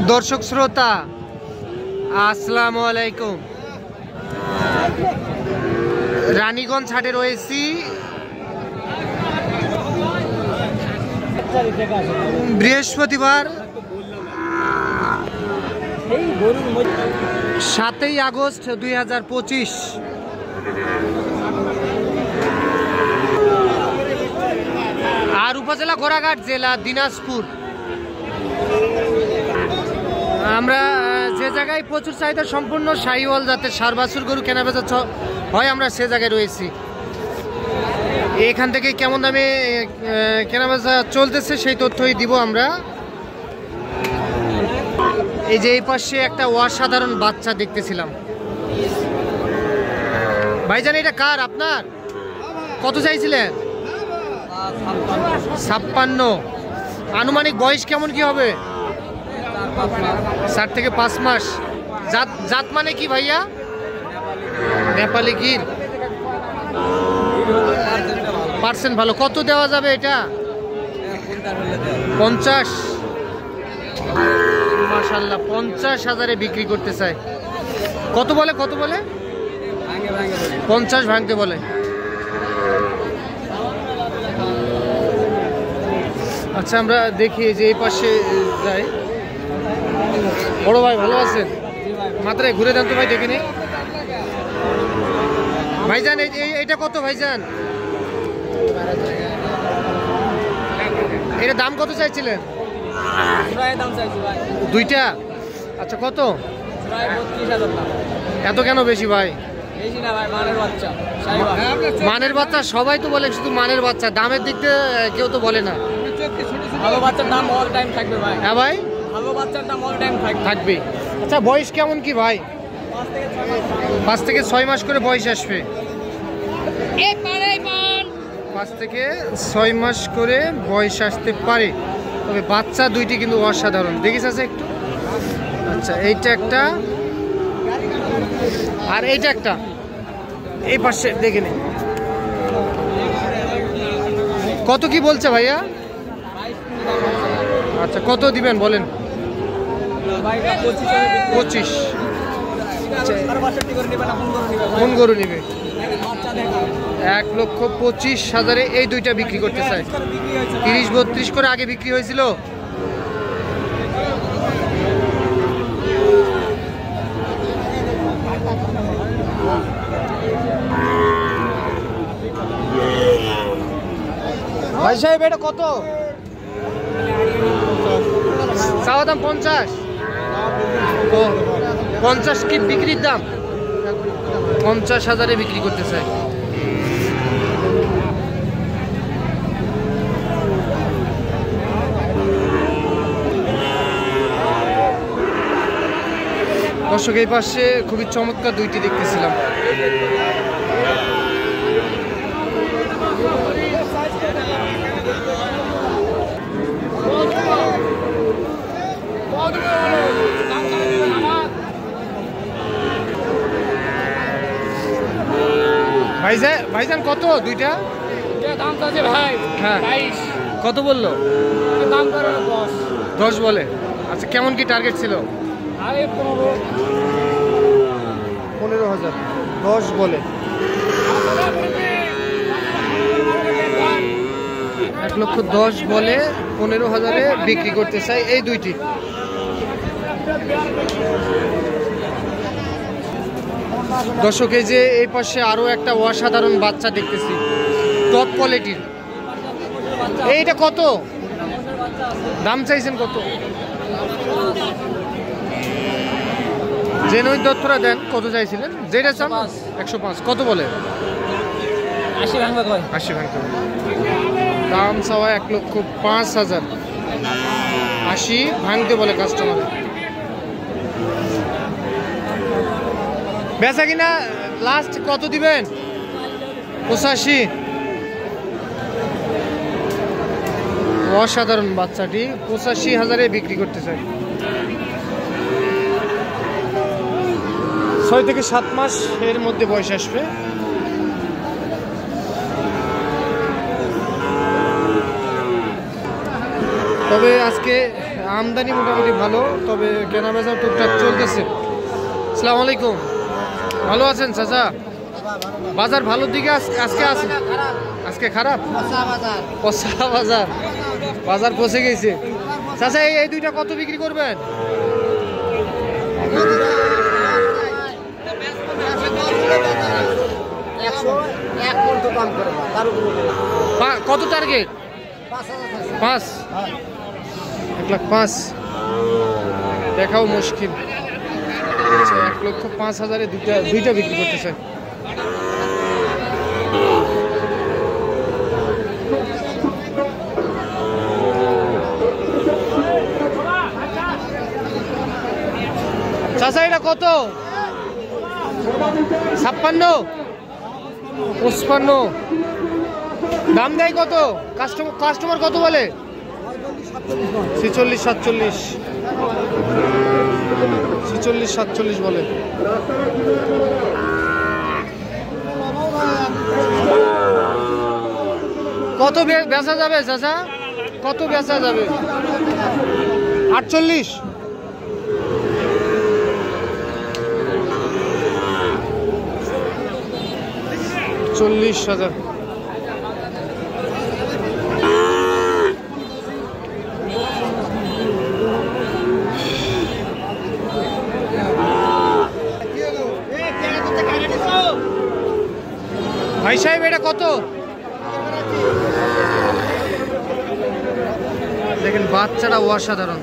দর্শক শ্রোতা আসসালামু আলাইকুম। রানীগঞ্জ হাটে রয়েছি। বৃহস্পতিবার 7ই আগস্ট 2025। আর উপজেলা ঘোড়াঘাট, জেলা দিনাজপুর। আমরা যে জায়গায় প্রচুর চাহিদা সম্পূর্ণ শাহিওয়াল জাতের ষাঁড় বাছুর গরু কেনাবেচা হয়, আমরা সে জায়গায় রয়েছি। এখান থেকে কেমন দামে কেনাবেচা চলতেছে সেই তথ্যই দিব আমরা। এই যে এই পাশে একটা অসাধারণ বাচ্চা দেখতেছিলাম। ভাইজান এটা কার? আপনার? কত চাইছিলেন? 56। আনুমানিক বয়স কেমন কি হবে? 4 থেকে 5 মাস। জাত মানে কি ভাইয়া? নেপালি গির। পার্সেন্ট ভালো। কত দেওয়া যাবে এটা? 50। মাশাআল্লাহ, 50,000-এ বিক্রি করতে চাই। কত বলে? 50 ভাঙতে বলে। আচ্ছা, আমরা দেখি যে এই পাশে যাই। বড় ভাই ভালো আছেন? মাত্রায় ঘুরে দেন তো ভাই, দেখে নেই। ভাইজান এইটা কত ভাইজান? এটা দাম কত চাইছিলেন? দুইটা। আচ্ছা, কত? এত কেন বেশি ভাই? মানের বাচ্চা সবাই তো বলে, শুধু মানের বাচ্চা। দামের দিক থেকে কেউ তো বলে না। ভালো বাচ্চার দাম অল টাইম থাকবে ভাই। হ্যাঁ ভাই, ভালো বাচ্চার দাম অল টাইম থাকবে। আচ্ছা, বয়স কেমন কি ভাই? 5 থেকে 6 মাস করে বয়স আসবে। 5 থেকে 6 মাস করে বয়স আসতে পারে। তবে বাচ্চা দুইটি কিন্তু অসাধারণ। দেখিস আছে একটু। আচ্ছা, এইটা একটা আর এইটা একটা। এই পাশে দেখে নে। কত কি বলছে ভাইয়া? আচ্ছা, কত দিবেন বলেন? 25। কোন গরু নিবে? 1,25,000-এ এই দুইটা বিক্রি করতে চাই। 30-32 করে আগে বিক্রি হয়েছিল। ভাই সাহেব এটা কত? চাওয়া দাম 50। 50 কি বিক্রির দাম? 50,000-এ বিক্রি করতে চাই। দর্শক, এই পাশে খুবই চমৎকার দুইটি দেখতেছিলাম। ভাইজান কত দুইটা? দাম আছে ভাই। হ্যাঁ, 22। কত বললো? দাম করে 10 বলে। আচ্ছা, কেমন কি টার্গেট ছিল? আরে 15,000। 10 বলে। 1,10,000 বলে 15,000-এ বিক্রি করতে চাই এই দুইটি। দর্শক, এই যে এই পাশে আরো একটা অসাধারণ বাচ্চা দেখতেছি, টপ কোয়ালিটির। এইটা কত দাম চাইছেন? কত? জেনুইন তথ্যটা দেন। কত চাইছিলেন? যেটা চান 105। কত বলে? 80 ভাঙবে কয়? 80 ভাঙতে বলে। দাম চাওয়া 1,05,000। 80 ভাঙতে বলে কাস্টমার। বেচা কিনা লাস্ট কত দিবেন? 85। অসাধারণ বাচ্চাটি 85,000-এ বিক্রি করতে চাই। 6 থেকে 7 মাস এর মধ্যে বয়স আসবে। তবে আজকে আমদানি মোটামুটি ভালো, তবে কেনা বেচা টুকটাক চলতেছে। আসসালামু আলাইকুম, ভালো আছেন চাচা? বাজার ভালোর দিকে আজকে আছে? আজকে খারাপ, পচা বাজার, বাজার পচে গেছে। চাচা এই দুইটা কত বিক্রি করবেন? কত টার্গেট? 5, 1,05,000 দেখাও মুশকিল। 1,05,000 দুইটা বিক্রি করতে চাই। চাচা এটা কত? 56, 55। দাম দেয় কত? কাস্টমার কত বলে? 46, 47, 46, 47 বলে। কত বেচা যাবে চাচা? কত বেচা যাবে? 48, 40,000। ভাই সাহেব এটা কত? দেখেন বাচ্চাটা অসাধারণ।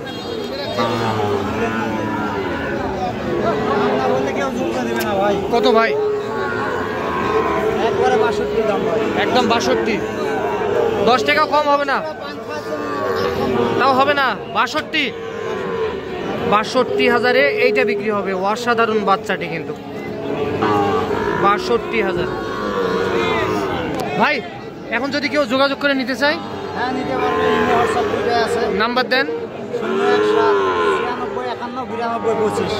কত ভাই? একদম 62। 10 টাকা কম হবে না? তাও হবে না? 62,000 এইটা বিক্রি হবে। অসাধারণ বাচ্চাটি কিন্তু 62,000। ভাই এখন যদি কেউ যোগাযোগ করে নিতে চায়? হ্যাঁ, নিতে পারবে। নাম্বার দেন। 019651929525।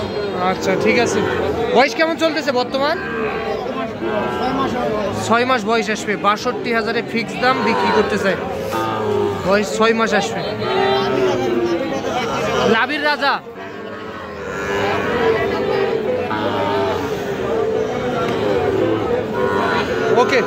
আচ্ছা ঠিক আছে। বয়স কেমন চলতেছে বর্তমান? 6 মাস বয়স আসবে। 62,000 ফিক্স দাম, বিক্রি করতে চাই। বয়স 6 মাস আসবে। লাভির রাজা। ওকে।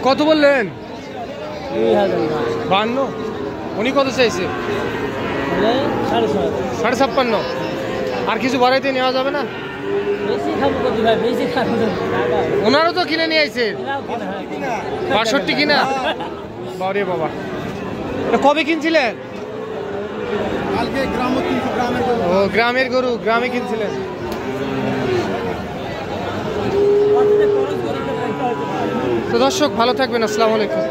কত বললেন? 52। উনি কত চাইছে? 56.5। আর কিছু বাড়াইতে নেওয়া যাবে না? ওনারও তো কিনে নিয়ে আইছে। 62 কিনা? বারে বাবা, এটা কবে কিনছিলেন? ও গ্রামের গরু, গ্রামে কিনছিলেন। তো দর্শক ভালো থাকবেন। আসসালামু আলাইকুম।